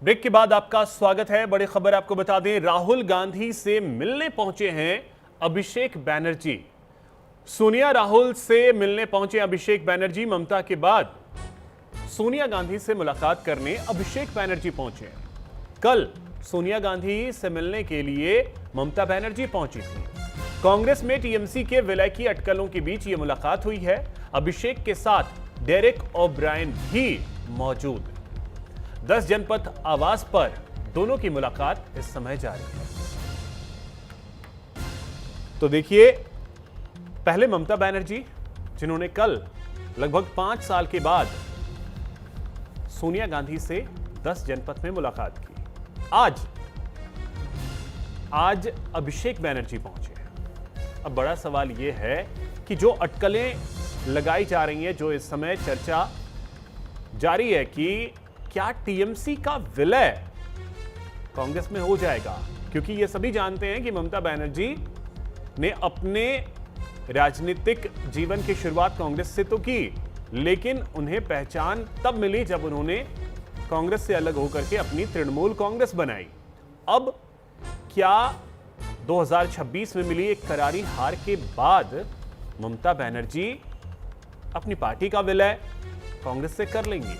Break के बाद आपका स्वागत है। बड़ी खबर आपको बता दें, राहुल गांधी से मिलने पहुंचे हैं अभिषेक बैनर्जी। सोनिया राहुल से मिलने पहुंचे अभिषेक बैनर्जी। ममता के बाद सोनिया गांधी से मुलाकात करने अभिषेक बैनर्जी पहुंचे। कल सोनिया गांधी से मिलने के लिए ममता बनर्जी पहुंची थी। कांग्रेस में टीएमसी के विलय की अटकलों के बीच यह मुलाकात हुई है। अभिषेक के साथ डेरेक ओब्रायन भी मौजूद है। 10 जनपथ आवास पर दोनों की मुलाकात इस समय जारी है। तो देखिए, पहले ममता बनर्जी, जिन्होंने कल लगभग 5 साल के बाद सोनिया गांधी से 10 जनपथ में मुलाकात की। आज अभिषेक बैनर्जी पहुंचे हैं। अब बड़ा सवाल यह है कि जो अटकलें लगाई जा रही हैं, जो इस समय चर्चा जारी है कि क्या टीएमसी का विलय कांग्रेस में हो जाएगा, क्योंकि ये सभी जानते हैं कि ममता बनर्जी ने अपने राजनीतिक जीवन की शुरुआत कांग्रेस से तो की, लेकिन उन्हें पहचान तब मिली जब उन्होंने कांग्रेस से अलग होकर के अपनी तृणमूल कांग्रेस बनाई। अब क्या 2026 में मिली एक करारी हार के बाद ममता बनर्जी अपनी पार्टी का विलय कांग्रेस से कर लेंगी?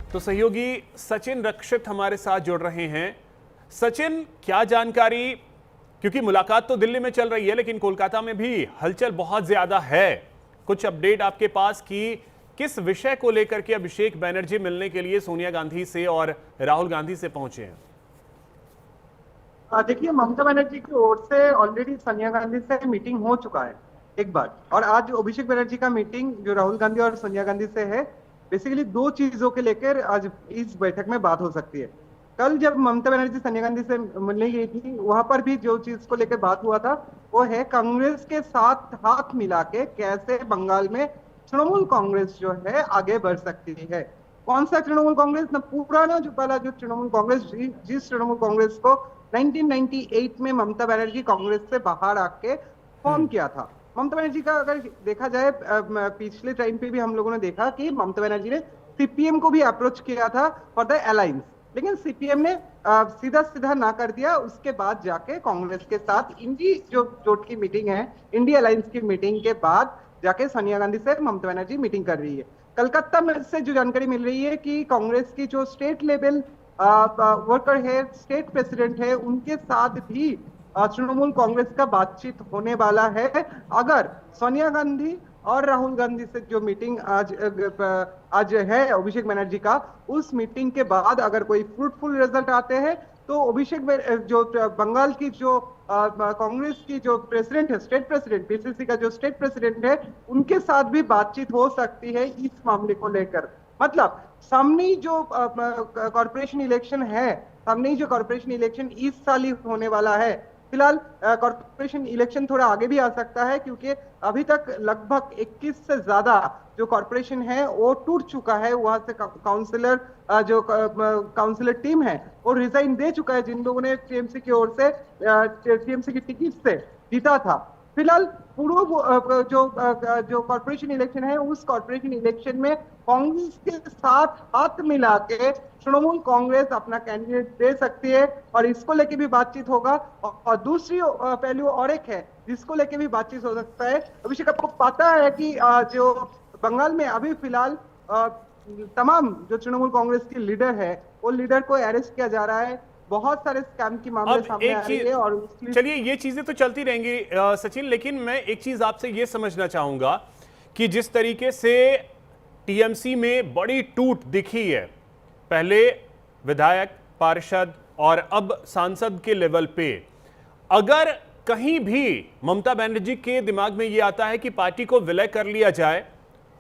तो सहयोगी सचिन रक्षित हमारे साथ जुड़ रहे हैं। सचिन, क्या जानकारी, क्योंकि मुलाकात तो दिल्ली में चल रही है लेकिन कोलकाता में भी हलचल बहुत ज्यादा है। कुछ अपडेट आपके पास कि किस विषय को लेकर के अभिषेक बैनर्जी मिलने के लिए सोनिया गांधी से और राहुल गांधी से पहुंचे हैं? देखिए, ममता बनर्जी की ओर से ऑलरेडी सोनिया गांधी से मीटिंग हो चुका है एक बार, और आज अभिषेक बनर्जी का मीटिंग जो राहुल गांधी और सोनिया गांधी से है, बेसिकली 2 चीजों के लेकर आज इस बैठक में बात हो सकती है। कल जब ममता बनर्जी सोनिया गांधी से मिलने गई थी, वहां पर भी जो चीज को लेकर बात हुआ था वो है कांग्रेस के साथ हाथ मिला के कैसे बंगाल में तृणमूल कांग्रेस जो है आगे बढ़ सकती है। कौन सा तृणमूल कांग्रेस? ना पुराना जो पहला जो तृणमूल कांग्रेस, जिस तृणमूल कांग्रेस को 1998 में ममता बनर्जी कांग्रेस से बाहर आके फॉर्म किया था। ममता बनर्जी का अगर देखा जाए, पिछले टाइम पे भी हम लोगों ने देखा कि ममता बनर्जी ने सीपीएम को भी अप्रोच किया था फॉर द अलायंस, लेकिन सीपीएम ने सीधा सीधा ना कर दिया। उसके बाद जाके कांग्रेस के साथ इंडी जो जोट की मीटिंग है, इंडी अलायंस की मीटिंग के बाद जाके सोनिया गांधी से ममता बनर्जी मीटिंग कर रही है। कलकत्ता में से जो जानकारी मिल रही है कि कांग्रेस की जो स्टेट लेवल वर्कर है, स्टेट प्रेसिडेंट है, उनके साथ भी तृणमूल कांग्रेस का बातचीत होने वाला है। अगर सोनिया गांधी और राहुल गांधी से जो मीटिंग आज है अभिषेक बनर्जी का, उस मीटिंग के बाद अगर कोई फ्रूटफुल रिजल्ट आते हैं तो अभिषेक जो बंगाल की जो कांग्रेस की जो प्रेसिडेंट है, स्टेट प्रेसिडेंट, पीसीसी का जो स्टेट प्रेसिडेंट है, उनके साथ भी बातचीत हो सकती है इस मामले को लेकर। मतलब सामने जो कॉर्पोरेशन इलेक्शन है, सामने जो कॉर्पोरेशन इलेक्शन इस साल ही होने वाला है। फिलहाल कॉर्पोरेशन इलेक्शन थोड़ा आगे भी आ सकता है, क्योंकि अभी तक लगभग 21 से ज्यादा जो कॉर्पोरेशन है वो टूट चुका है। वहां से काउंसिलर जो काउंसिलर टीम है वो रिजाइन दे चुका है, जिन लोगों ने टीएमसी की ओर से टीएमसी की टिकट से जीता था। फिलहाल पूर्व जो कॉर्पोरेशन इलेक्शन है, उस कॉर्पोरेशन इलेक्शन में कांग्रेस के साथ हाथ मिला के तृणमूल कांग्रेस अपना कैंडिडेट दे सकती है, और इसको लेके भी बातचीत होगा। और दूसरी पहलू और एक है जिसको लेके भी बातचीत हो सकता है। अभिषेक, आपको पता है कि जो बंगाल में अभी फिलहाल तमाम जो तृणमूल कांग्रेस के लीडर है, वो लीडर को अरेस्ट किया जा रहा है। बहुत सारे स्कैम की मामले सामने आ रही है। और चलिए, ये चीजें तो चलती रहेंगी सचिन, लेकिन मैं एक चीज आपसे ये समझना चाहूंगा कि जिस तरीके से टीएमसी में बड़ी टूट दिखी है, पहले विधायक, पार्षद और अब सांसद के लेवल पे, अगर कहीं भी ममता बनर्जी के दिमाग में यह आता है कि पार्टी को विलय कर लिया जाए,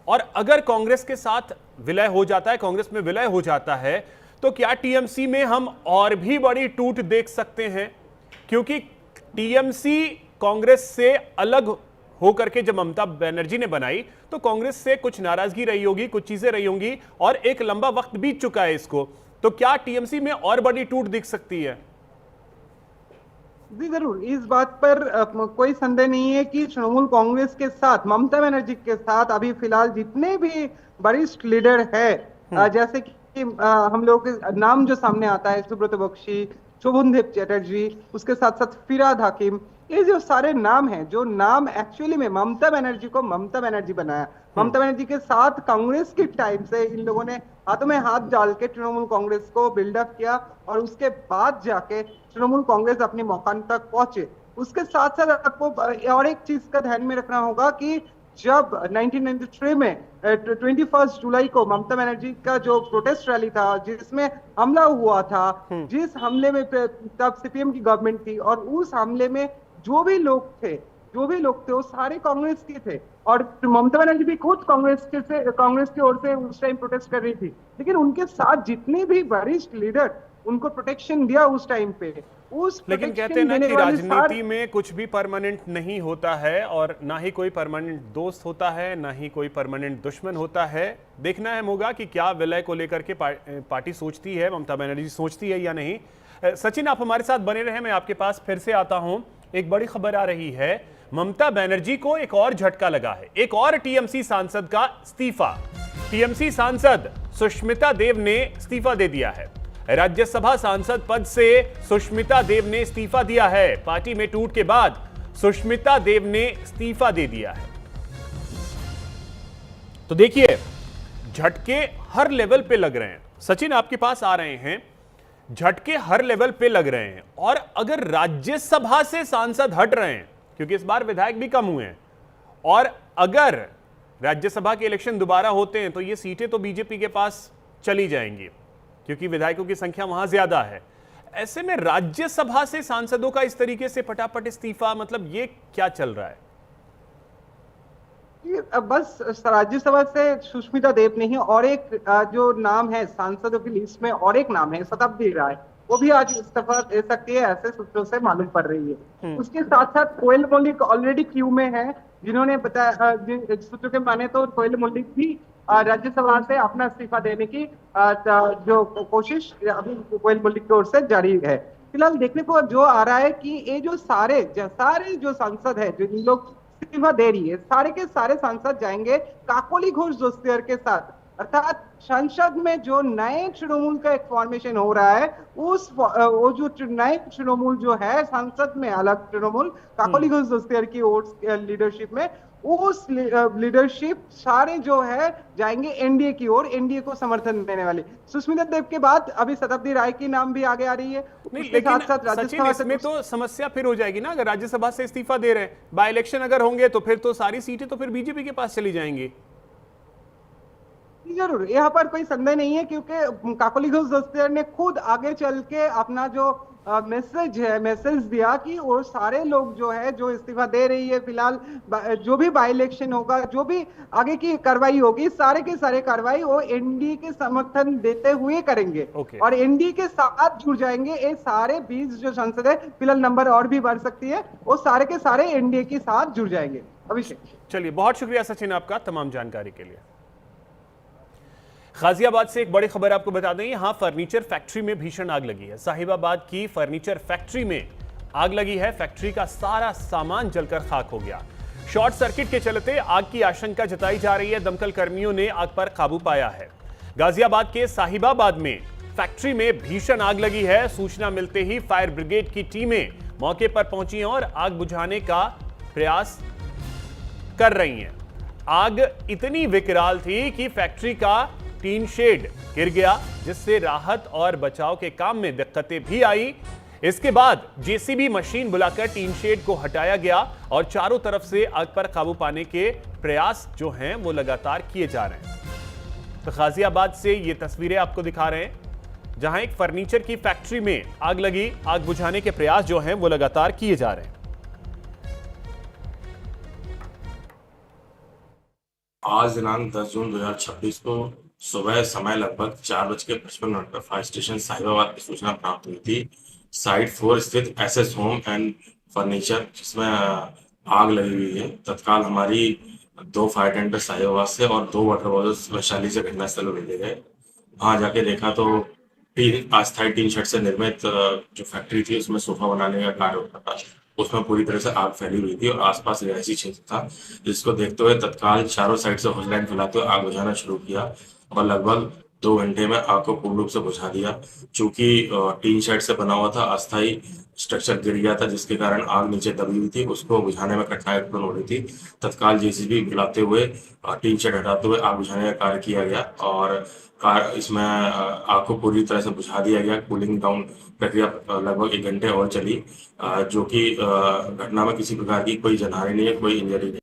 और अगर कांग्रेस के साथ विलय हो जाता है, कांग्रेस में विलय हो जाता है, तो क्या टीएमसी में हम और भी बड़ी टूट देख सकते हैं? क्योंकि टीएमसी कांग्रेस से अलग होकर के जब ममता बनर्जी ने बनाई तो कांग्रेस से कुछ नाराजगी रही होगी, कुछ चीजें रही होंगी, और एक लंबा वक्त बीत चुका है इसको। तो क्या टीएमसी में और बड़ी टूट दिख सकती है? जी जरूर, इस बात पर कोई संदेह नहीं है कि तृणमूल कांग्रेस के साथ, ममता बनर्जी के साथ अभी फिलहाल जितने भी वरिष्ठ लीडर है, जैसे कि हम लोग के नाम जो सामने आता है, सुब्रत बख्शी, शोभनदेव चैटर्जी, उसके साथ साथ फिराद हाकिम, ये जो सारे नाम हैं, जो नाम एक्चुअली में ममता बनर्जी को ममता बनर्जी बनाया, ममता बनर्जी के साथ कांग्रेस के टाइम से इन लोगों ने हाथों में हाथ डाल के तृणमूल कांग्रेस को बिल्डअप किया, और उसके बाद जाके तृणमूल कांग्रेस अपने मुकाम तक पहुंचे। उसके साथ साथ आपको और एक चीज का ध्यान में रखना होगा कि जब 1993 में 21 जुलाई को ममता बनर्जी का जो प्रोटेस्ट रैली था, जिसमें हमला हुआ था, जिस हमले में तब सीपीएम की गवर्नमेंट थी, और उस हमले में जो भी लोग थे, वो सारे कांग्रेस के थे, और ममता बनर्जी भी खुद कांग्रेस की ओर से उस टाइम प्रोटेस्ट कर रही थी, लेकिन उनके साथ जितने भी वरिष्ठ लीडर उनको प्रोटेक्शन दिया उस टाइम पे, उस लेकिन कहते हैं ना कि राजनीति में कुछ भी परमानेंट नहीं होता है, और ना ही कोई परमानेंट दोस्त होता है, ना ही कोई परमानेंट दुश्मन होता है। देखना है होगा कि क्या विलय को लेकर के पार्टी सोचती है, ममता बनर्जी सोचती है या नहीं। सचिन, आप हमारे साथ बने रहे, मैं आपके पास फिर से आता हूं। एक बड़ी खबर आ रही है, ममता बनर्जी को एक और झटका लगा है, एक और टीएमसी सांसद का इस्तीफा। टीएमसी सांसद सुष्मिता देव ने इस्तीफा दे दिया है। राज्यसभा सांसद पद से सुष्मिता देव ने इस्तीफा दिया है। पार्टी में टूट के बाद सुष्मिता देव ने इस्तीफा दे दिया है। तो देखिए, झटके हर लेवल पे लग रहे हैं। सचिन, आपके पास आ रहे हैं, झटके हर लेवल पे लग रहे हैं। और अगर राज्यसभा से सांसद हट रहे हैं, क्योंकि इस बार विधायक भी कम हुए हैं, और अगर राज्यसभा के इलेक्शन दोबारा होते हैं तो ये सीटें तो बीजेपी के पास चली जाएंगी, क्योंकि विधायकों की संख्या वहां ज्यादा है। ऐसे में राज्यसभा से सांसदों का इस तरीके से फटाफट इस्तीफा, मतलब ये क्या चल रहा है? बस राज्यसभा से सुष्मिता देव नहीं, और एक जो नाम है सांसदों की लिस्ट में, और एक नाम है शताब्दी राय, वो भी आज इस्तीफा दे सकती है, ऐसे सूत्रों से मालूम पड़ रही है। उसके साथ साथ कोयल मौलिक ऑलरेडी क्यू में है, जिन्होंने बताया, सूत्रों के माने तो कोयल मौलिक भी राज्यसभा से अपना इस्तीफा देने की जो कोशिश अभी कोयल मौलिक की ओर से जारी है। फिलहाल देखने को जो आ रहा है कि ये जो सारे जो सांसद है, जो इन लोग इस्तीफा दे रही है, सारे के सारे सांसद जाएंगे काकोली घोष दोस्तियर के साथ, अर्थात संसद में जो नए तृणमूल का एक फॉर्मेशन हो रहा है, वो जो नए तृणमूल जो है संसद में, अलग तृणमूल काकोली घोष दोस्तियर की ओर लीडरशिप में, उस लीडरशिप सारे जो है जाएंगे एनडीए की ओर, एनडीए को समर्थन देने वाले। सुष्मिता देव के बाद अभी शताब्दी राय की नाम भी आगे आ रही है। लेकिन सचिन, इसमें तो समस्या फिर हो जाएगी ना, अगर राज्यसभा से इस्तीफा दे रहे हैं, बाय इलेक्शन अगर होंगे तो फिर तो सारी सीटें तो फिर बीजेपी के पास चली जाएंगी। जरूर, यहाँ पर कोई संदेह नहीं है, क्योंकि काकोली घोष दोस्तियर ने खुद आगे चल के अपना जो मैसेज दिया कि वो सारे लोग जो है, जो इस्तीफा दे रही है फिलहाल, जो भी बाई इलेक्शन होगा, जो भी आगे की कार्रवाई होगी, सारे के सारे कार्रवाई वो एनडीए के समर्थन देते हुए करेंगे। और एनडीए के साथ जुड़ जाएंगे ये सारे 20 जो सांसद है, फिलहाल नंबर और भी बढ़ सकती है, वो सारे के सारे एनडीए के साथ जुड़ जाएंगे। अभिषेक, चलिए, बहुत शुक्रिया सचिन आपका तमाम जानकारी के लिए। गाजियाबाद से एक बड़ी खबर आपको बता दें, यहां फर्नीचर फैक्ट्री में भीषण आग लगी है। साहिबाबाद की फर्नीचर फैक्ट्री में आग लगी है। फैक्ट्री का सारा सामान जलकर खाक हो गया। शॉर्ट सर्किट के चलते आग की आशंका जताई जा रही है। दमकल कर्मियों ने आग पर काबू पाया है। गाजियाबाद के साहिबाबाद में फैक्ट्री में भीषण आग लगी है। सूचना मिलते ही फायर ब्रिगेड की टीमें मौके पर पहुंची और आग बुझाने का प्रयास कर रही हैं। आग इतनी विकराल थी कि फैक्ट्री का टीन शेड गिर गया, जिससे राहत और बचाव के काम में दिक्कतें भी आई। इसके बाद जेसीबी मशीन बुलाकर टीन शेड को हटाया गया और चारों तरफ से आग पर काबू पाने के प्रयास जो हैं वो लगातार किए जा रहे हैं। तो गाजियाबाद से ये तस्वीरें आपको दिखा रहे हैं, जहां एक फर्नीचर की फैक्ट्री में आग लगी। आग बुझाने के प्रयास जो हैं वो लगातार किए जा रहे हैं। आज दिनांक 10 जून 2026 को सुबह समय लगभग 4:55 पर फायर स्टेशन साहिबाबाद की सूचना प्राप्त हुई थी। साइट 4 स्थित एसएस होम एंड फर्नीचर, जिसमें आग लगी हुई है। तत्काल हमारी 2 फायर टेंडर साहिबाबाद से और 2 वाटर बॉयर्स वैशाली से घटनास्थल पर भेजे गए। वहां जाके देखा तो अस्थायी टीन शेड से निर्मित जो फैक्ट्री थी उसमें सोफा बनाने का कार्य होता था, उसमें पूरी तरह से आग फैली हुई थी और आसपास रिहायशी क्षेत्र था, जिसको देखते हुए तत्काल चारों साइड से होज लाइन फैलाते हुए आग बुझाना शुरू किया और लगभग 2 घंटे में आग को पूर्ण रूप से बुझा दिया। चूंकि टीन शेड से बना हुआ था, अस्थायी स्ट्रक्चर गिर गया था जिसके कारण आग नीचे दबी हुई थी, उसको बुझाने में कठिनाई उत्पन्न हो रही थी। तत्काल जेसीबी बुलाते हुए टीन शेड हटाते हुए आग बुझाने का कार्य किया गया और कार इसमें आग को पूरी तरह से बुझा दिया गया। कूलिंग डाउन प्रक्रिया लगभग 1 घंटे और चली, जो कि घटना में किसी प्रकार की कोई जनहानि नहीं है, कोई इंजरी नहीं।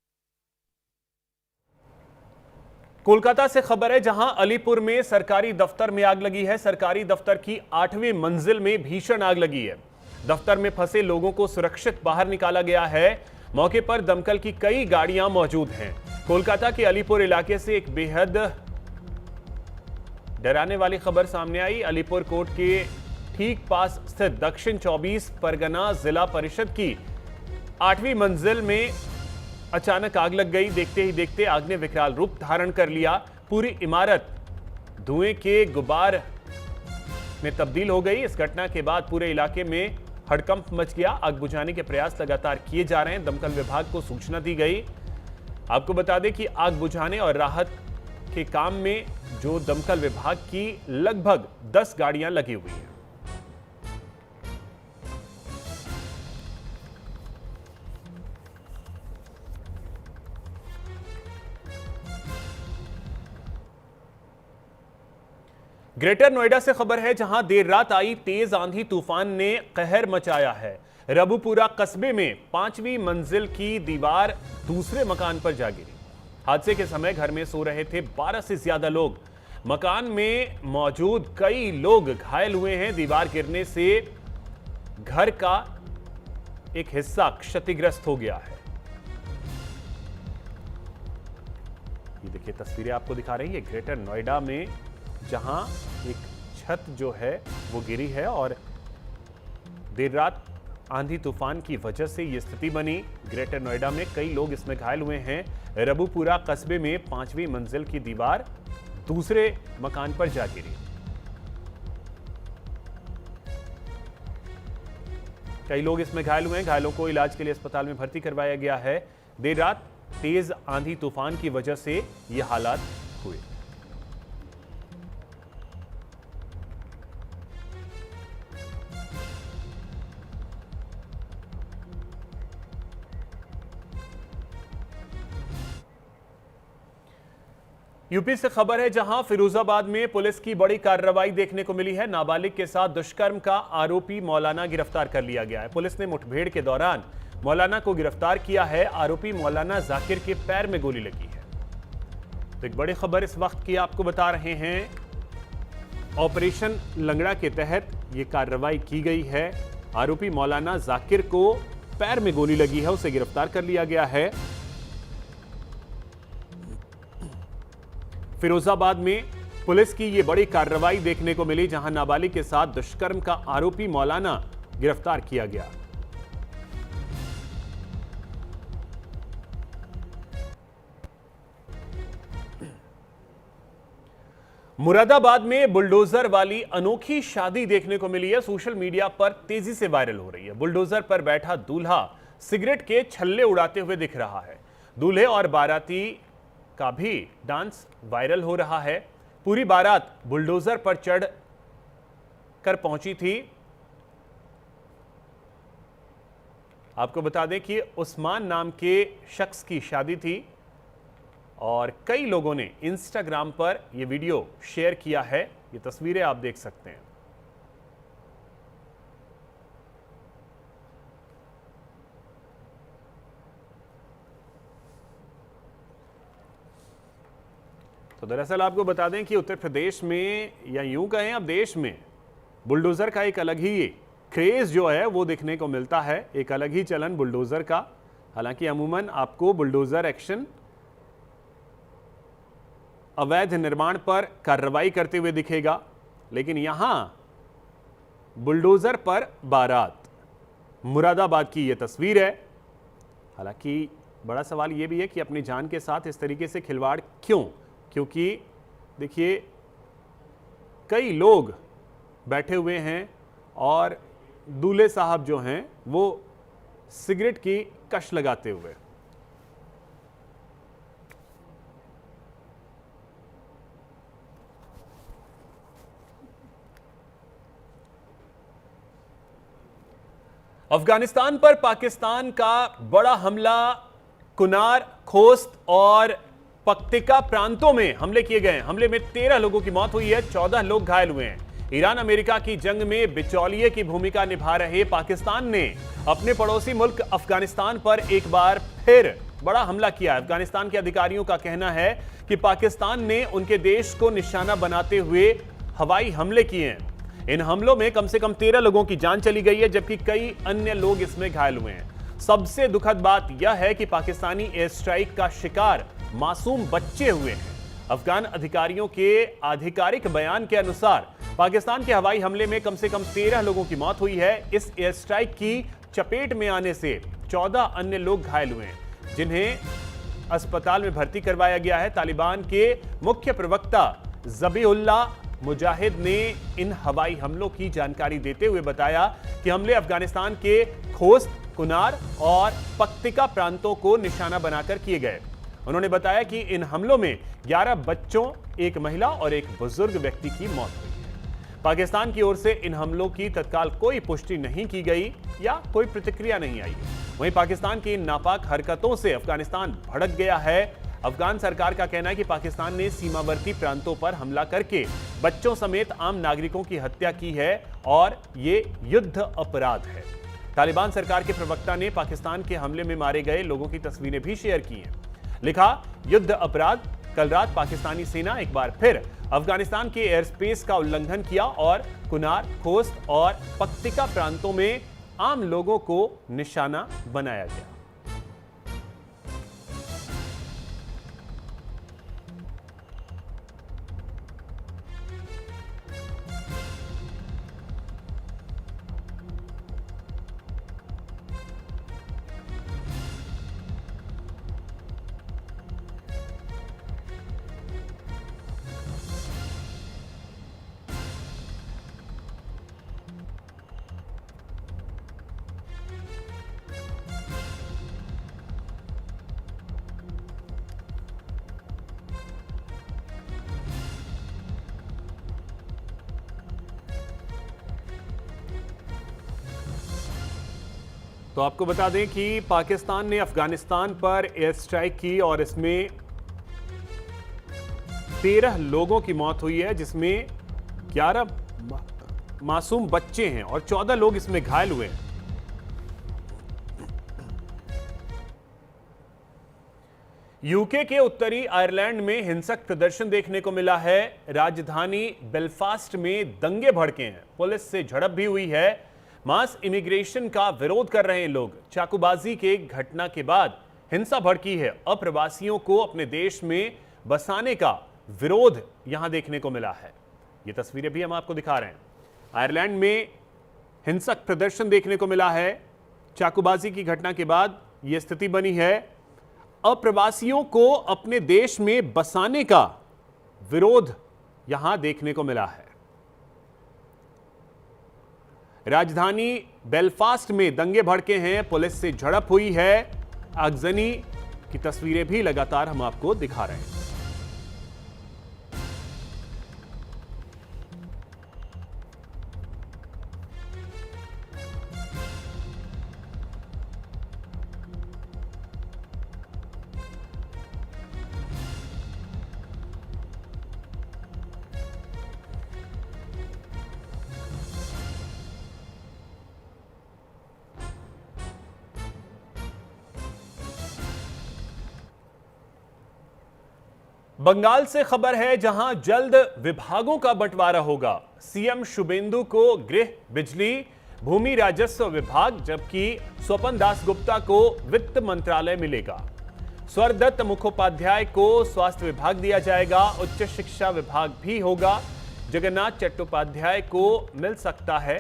कोलकाता से खबर है, जहां अलीपुर में सरकारी दफ्तर में आग लगी है। सरकारी दफ्तर की 8वीं मंजिल में भीषण आग लगी है। दफ्तर में फंसे लोगों को सुरक्षित बाहर निकाला गया है। मौके पर दमकल की कई गाड़ियां मौजूद हैं। कोलकाता के अलीपुर इलाके से एक बेहद डराने वाली खबर सामने आई। अलीपुर कोर्ट के ठीक पास स्थित दक्षिण 24 परगना जिला परिषद की 8वीं मंजिल में अचानक आग लग गई। देखते ही देखते आग ने विकराल रूप धारण कर लिया। पूरी इमारत धुएं के गुबार में तब्दील हो गई। इस घटना के बाद पूरे इलाके में हड़कंप मच गया। आग बुझाने के प्रयास लगातार किए जा रहे हैं। दमकल विभाग को सूचना दी गई। आपको बता दें कि आग बुझाने और राहत के काम में जो दमकल विभाग की लगभग 10 गाड़ियां लगी हुई हैं। ग्रेटर नोएडा से खबर है, जहां देर रात आई तेज आंधी तूफान ने कहर मचाया है। रबुपुरा कस्बे में 5वीं मंजिल की दीवार दूसरे मकान पर जा गिरी। हादसे के समय घर में सो रहे थे 12 से ज्यादा लोग। मकान में मौजूद कई लोग घायल हुए हैं। दीवार गिरने से घर का एक हिस्सा क्षतिग्रस्त हो गया है। ये देखिए तस्वीरें आपको दिखा रही है ग्रेटर नोएडा में, जहां एक छत जो है वो गिरी है और देर रात आंधी तूफान की वजह से ये स्थिति बनी। ग्रेटर नोएडा में कई लोग इसमें घायल हुए हैं। रबुपुरा कस्बे में 5वीं मंजिल की दीवार दूसरे मकान पर जा गिरी। कई लोग इसमें घायल हुए हैं। घायलों को इलाज के लिए अस्पताल में भर्ती करवाया गया है। देर रात तेज आंधी तूफान की वजह से ये हालात हुए। यूपी से खबर है, जहां फिरोजाबाद में पुलिस की बड़ी कार्रवाई देखने को मिली है। नाबालिग के साथ दुष्कर्म का आरोपी मौलाना गिरफ्तार कर लिया गया है। पुलिस ने मुठभेड़ के दौरान मौलाना को गिरफ्तार किया है। आरोपी मौलाना जाकिर के पैर में गोली लगी है। तो एक बड़ी खबर इस वक्त की आपको बता रहे हैं। ऑपरेशन लंगड़ा के तहत यह कार्रवाई की गई है। आरोपी मौलाना जाकिर को पैर में गोली लगी है, उसे गिरफ्तार कर लिया गया है। फिरोजाबाद में पुलिस की यह बड़ी कार्रवाई देखने को मिली, जहां नाबालिग के साथ दुष्कर्म का आरोपी मौलाना गिरफ्तार किया गया। मुरादाबाद में बुलडोजर वाली अनोखी शादी देखने को मिली है। सोशल मीडिया पर तेजी से वायरल हो रही है। बुलडोजर पर बैठा दूल्हा सिगरेट के छल्ले उड़ाते हुए दिख रहा है। दूल्हे और बाराती का भी डांस वायरल हो रहा है। पूरी बारात बुलडोजर पर चढ़ कर पहुंची थी। आपको बता दें कि उस्मान नाम के शख्स की शादी थी और कई लोगों ने इंस्टाग्राम पर यह वीडियो शेयर किया है। ये तस्वीरें आप देख सकते हैं। तो दरअसल आपको बता दें कि उत्तर प्रदेश में, या यूं कहें अब देश में, बुलडोजर का एक अलग ही क्रेज जो है वो देखने को मिलता है। एक अलग ही चलन बुलडोजर का। हालांकि अमूमन आपको बुलडोजर एक्शन अवैध निर्माण पर कार्रवाई करते हुए दिखेगा, लेकिन यहां बुलडोजर पर बारात। मुरादाबाद की यह तस्वीर है। हालांकि बड़ा सवाल यह भी है कि अपनी जान के साथ इस तरीके से खिलवाड़ क्यों? क्योंकि देखिए कई लोग बैठे हुए हैं और दूल्हे साहब जो हैं वो सिगरेट की कश लगाते हुए। अफगानिस्तान पर पाकिस्तान का बड़ा हमला, कुनार, खोस्त और पक्तिका प्रांतों में हमले किए गए। हमले में 13 लोगों की मौत हुई है, 14 लोग घायल हुए हैं। ईरान अमेरिका की जंग में बिचौलिए की भूमिका निभा रहे पाकिस्तान ने अपने पड़ोसी मुल्क अफगानिस्तान पर एक बार फिर बड़ा हमला किया। अफगानिस्तान के अधिकारियों का कहना है कि पाकिस्तान ने उनके देश को निशाना बनाते हुए हवाई हमले किए हैं। इन हमलों में कम से कम 13 लोगों की जान चली गई है, जबकि कई अन्य लोग इसमें घायल हुए हैं। सबसे दुखद बात यह है कि पाकिस्तानी एयर स्ट्राइक का शिकार मासूम बच्चे हुए हैं। अफगान अधिकारियों के आधिकारिक बयान के अनुसार पाकिस्तान के हवाई हमले में कम से कम 13 लोगों की मौत हुई है। इस एयर स्ट्राइक की चपेट में आने से 14 अन्य लोग घायल हुए हैं, जिन्हें अस्पताल में भर्ती करवाया गया है। तालिबान के मुख्य प्रवक्ता ज़बीहुल्लाह मुजाहिद ने इन हवाई हमलों की जानकारी देते हुए बताया कि हमले अफगानिस्तान के खोस्त, कुनार और पक्तिका प्रांतों को निशाना बनाकर किए गए। उन्होंने बताया कि इन हमलों में 11 बच्चों, एक महिला और एक बुजुर्ग व्यक्ति की मौत हुई है। पाकिस्तान की ओर से इन हमलों की तत्काल कोई पुष्टि नहीं की गई या कोई प्रतिक्रिया नहीं आई। वहीं पाकिस्तान की इन नापाक हरकतों से अफगानिस्तान भड़क गया है। अफगान सरकार का कहना है कि पाकिस्तान ने सीमावर्ती प्रांतों पर हमला करके बच्चों समेत आम नागरिकों की हत्या की है और ये युद्ध अपराध है। तालिबान सरकार के प्रवक्ता ने पाकिस्तान के हमले में मारे गए लोगों की तस्वीरें भी शेयर की हैं। लिखा, युद्ध अपराध। कल रात पाकिस्तानी सेना एक बार फिर अफगानिस्तान के एयर स्पेस का उल्लंघन किया और कुनार, खोस्त और पक्तिका प्रांतों में आम लोगों को निशाना बनाया गया। तो आपको बता दें कि पाकिस्तान ने अफगानिस्तान पर एयर स्ट्राइक की और इसमें 13 लोगों की मौत हुई है, जिसमें 11 मासूम बच्चे हैं और 14 लोग इसमें घायल हुए हैं। यूके के उत्तरी आयरलैंड में हिंसक प्रदर्शन देखने को मिला है। राजधानी बेलफास्ट में दंगे भड़के हैं, पुलिस से झड़प भी हुई है। मास इमिग्रेशन का विरोध कर रहे हैं लोग। चाकूबाजी के घटना के बाद हिंसा भड़की है। अप्रवासियों को अपने देश में बसाने का विरोध यहां देखने को मिला है। ये तस्वीरें भी हम आपको दिखा रहे हैं। आयरलैंड में हिंसक प्रदर्शन देखने को मिला है। चाकूबाजी की घटना के बाद यह स्थिति बनी है। अप्रवासियों को अपने देश में बसाने का विरोध यहां देखने को मिला है। राजधानी बेलफास्ट में दंगे भड़के हैं, पुलिस से झड़प हुई है। आगजनी की तस्वीरें भी लगातार हम आपको दिखा रहे हैं। बंगाल से खबर है, जहां जल्द विभागों का बंटवारा होगा। सीएम शुभेंदु को गृह, बिजली, भूमि राजस्व विभाग, जबकि स्वपन दास गुप्ता को वित्त मंत्रालय मिलेगा। स्वरदत्त मुखोपाध्याय को स्वास्थ्य विभाग दिया जाएगा। उच्च शिक्षा विभाग भी होगा। जगन्नाथ चट्टोपाध्याय को मिल सकता है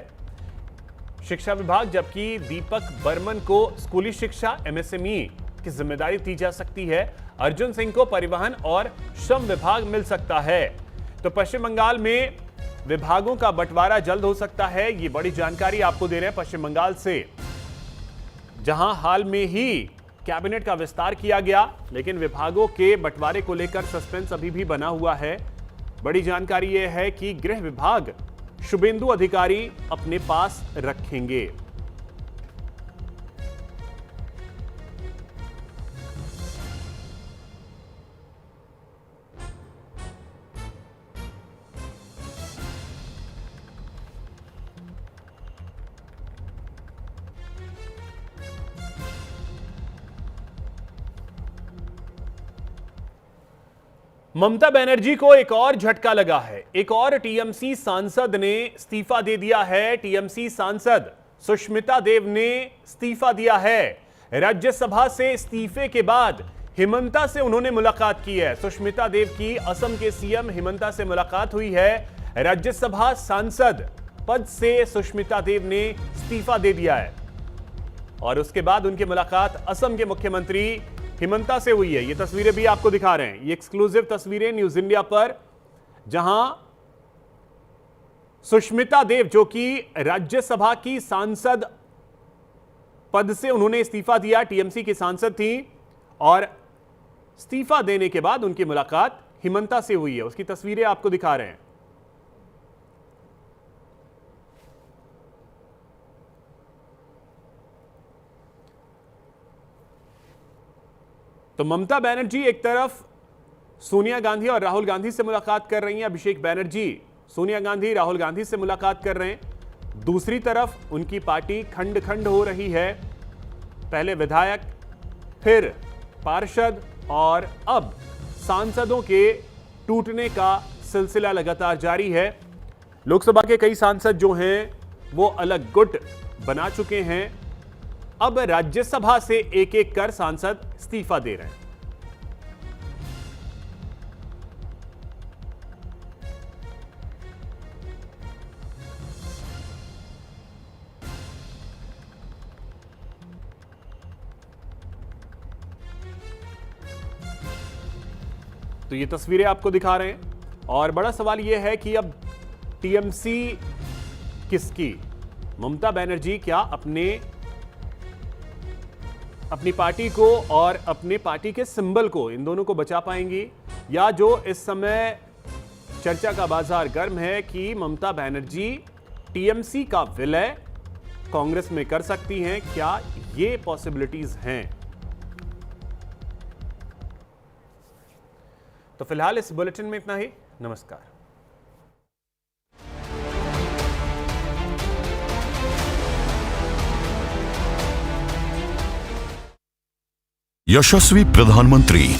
शिक्षा विभाग, जबकि दीपक बर्मन को स्कूली शिक्षा, एमएसएमई की जिम्मेदारी दी जा सकती है। अर्जुन सिंह को परिवहन और श्रम विभाग मिल सकता है। तो पश्चिम बंगाल में विभागों का बंटवारा जल्द हो सकता है। ये बड़ी जानकारी आपको दे रहे हैं पश्चिम बंगाल से, जहां हाल में ही कैबिनेट का विस्तार किया गया, लेकिन विभागों के बंटवारे को लेकर सस्पेंस अभी भी बना हुआ है। बड़ी जानकारी यह है कि गृह विभाग शुभेंदु अधिकारी अपने पास रखेंगे। ममता बनर्जी को एक और झटका लगा है। एक और टीएमसी सांसद ने इस्तीफा दे दिया है। टीएमसी सांसद सुष्मिता देव ने इस्तीफा दिया है। राज्यसभा से इस्तीफे के बाद हिमंता से उन्होंने मुलाकात की है। सुष्मिता देव की असम के सीएम हिमंता से मुलाकात हुई है। राज्यसभा सांसद पद से सुष्मिता देव ने इस्तीफा दे दिया है और उसके बाद उनकी मुलाकात असम के मुख्यमंत्री हिमंता से हुई है। ये तस्वीरें भी आपको दिखा रहे हैं, ये एक्सक्लूसिव तस्वीरें न्यूज इंडिया पर, जहां सुष्मिता देव जो कि राज्यसभा की सांसद पद से उन्होंने इस्तीफा दिया, टीएमसी की सांसद थी और इस्तीफा देने के बाद उनकी मुलाकात हिमंता से हुई है। उसकी तस्वीरें आपको दिखा रहे हैं। तो ममता बनर्जी एक तरफ सोनिया गांधी और राहुल गांधी से मुलाकात कर रही हैं। अभिषेक बनर्जी सोनिया गांधी राहुल गांधी से मुलाकात कर रहे हैं। दूसरी तरफ उनकी पार्टी खंड खंड हो रही है। पहले विधायक, फिर पार्षद और अब सांसदों के टूटने का सिलसिला लगातार जारी है। लोकसभा के कई सांसद जो हैं वो अलग गुट बना चुके हैं। अब राज्यसभा से एक एक कर सांसद इस्तीफा दे रहे हैं। तो ये तस्वीरें आपको दिखा रहे हैं और बड़ा सवाल यह है कि अब टीएमसी किसकी? ममता बनर्जी क्या अपनी पार्टी को और अपने पार्टी के सिंबल को, इन दोनों को बचा पाएंगी, या जो इस समय चर्चा का बाजार गर्म है कि ममता बनर्जी टीएमसी का विलय कांग्रेस में कर सकती हैं, क्या ये पॉसिबिलिटीज हैं? तो फिलहाल इस बुलेटिन में इतना ही। नमस्कार। यशस्वी प्रधानमंत्री